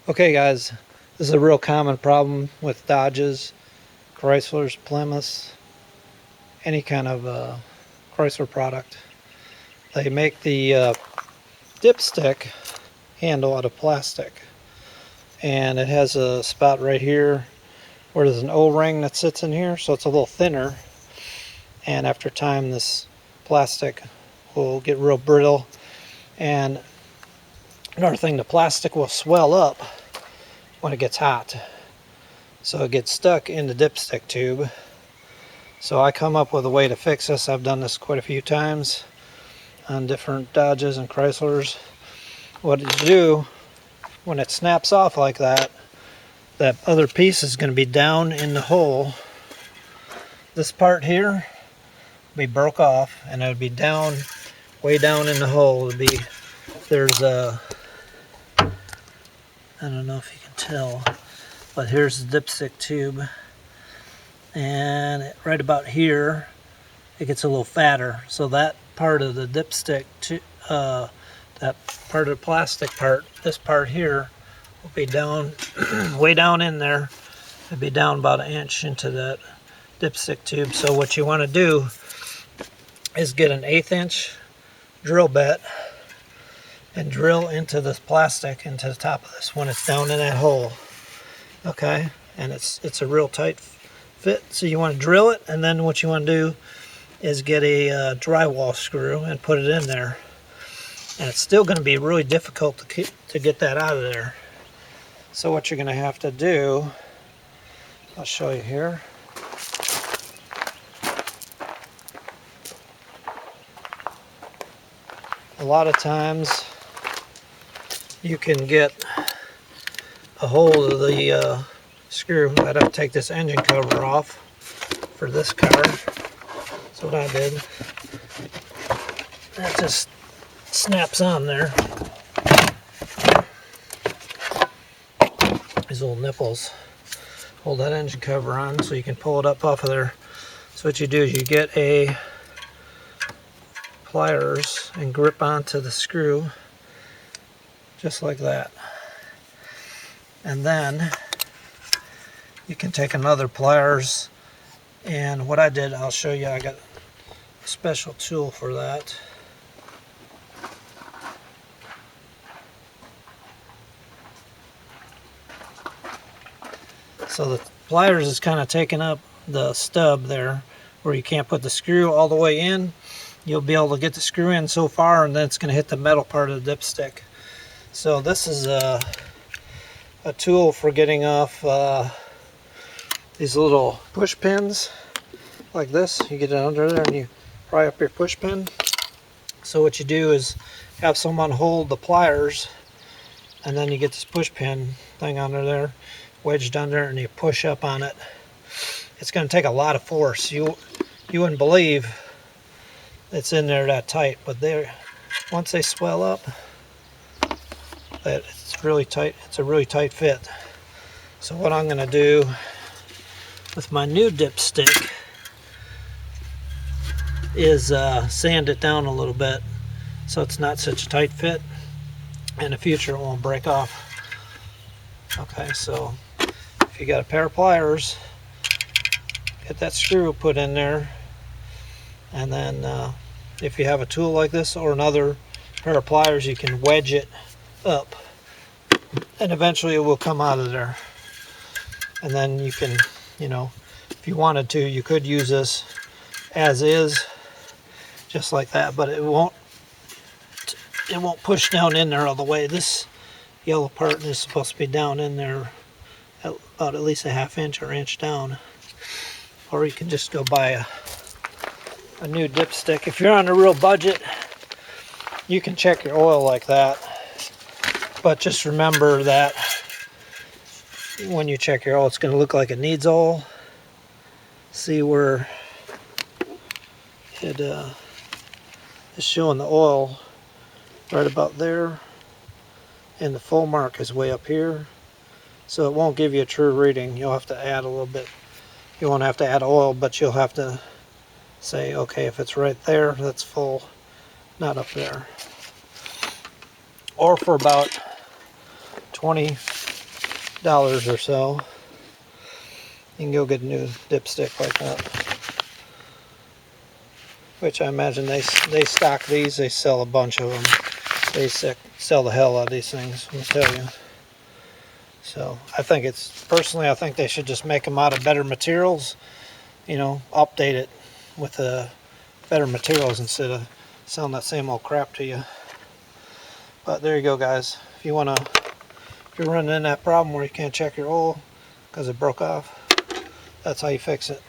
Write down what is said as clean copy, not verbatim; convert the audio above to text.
Okay guys, this is a real common problem with Dodges, Chryslers, Plymouths, any kind of Chrysler product. They make the dipstick handle out of plastic, and it has a spot right here where there's an O-ring that sits in here, so it's a little thinner, and after time this plastic will get real brittle. And another thing, the plastic will swell up when it gets hot, so it gets stuck in the dipstick tube. So I come up with a way to fix this. I've done this quite a few times on different Dodges and Chryslers. What you do when it snaps off like that, that other piece is going to be down in the hole. This part here will be broke off, and it would be down, way down in the hole. It would be, there's a, I don't know if you can tell, but here's the dipstick tube, and right about here it gets a little fatter, so that part of the dipstick, that part of the plastic part, this part here will be down way down in there. It'll be down about 1 inch into that dipstick tube. So what you want to do is get an 1/8 inch drill bit and drill into this plastic, into the top of this when it's down in that hole. Okay, and it's a real tight fit, so you want to drill it, and then what you want to do is get a drywall screw and put it in there. And it's still going to be really difficult to get that out of there. So what you're going to have to do, I'll show you here. A lot of times you can get a hold of the screw. I'd have to take this engine cover off for this car. That's what I did. That just snaps on there. These little nipples hold that engine cover on, so you can pull it up off of there. So what you do is you get a pliers and grip onto the screw just like that, and then you can take another pliers, and what I did, I'll show you, I got a special tool for that. So the pliers is kind of taking up the stub there where you can't put the screw all the way in. You'll be able to get the screw in so far, and then it's going to hit the metal part of the dipstick. So this is a tool for getting off these little push pins like this. You get it under there and you pry up your push pin. So what you do is have someone hold the pliers, and then you get this push pin thing under there wedged under, and you push up on it. It's going to take a lot of force. You wouldn't believe it's in there that tight, but once they swell up, it's really tight. It's a really tight fit. So what I'm going to do with my new dipstick is sand it down a little bit so it's not such a tight fit. In the future it won't break off. Okay, so if you got a pair of pliers, get that screw put in there, and then if you have a tool like this or another pair of pliers, you can wedge it up, and eventually it will come out of there. And then you can, if you wanted to, you could use this as is, just like that, but it won't push down in there all the way. This yellow part is supposed to be down in there about at least a 1/2 inch or inch down. Or you can just go buy a new dipstick. If you're on a real budget, you can check your oil like that, but just remember that when you check your oil, it's going to look like it needs oil. See where it is showing the oil right about there, and the full mark is way up here, so it won't give you a true reading. You'll have to add a little bit. You won't have to add oil, but you'll have to say, okay, if it's right there, that's full, not up there. Or for about 20 or so. You can go get a new dipstick like that. Which I imagine they stock these. They sell a bunch of them. They sell the hell out of these things, I'll tell you. So I think personally, I think they should just make them out of better materials. You know, update it with better materials instead of selling that same old crap to you. But there you go, guys. If you're running in that problem where you can't check your oil because it broke off, that's how you fix it.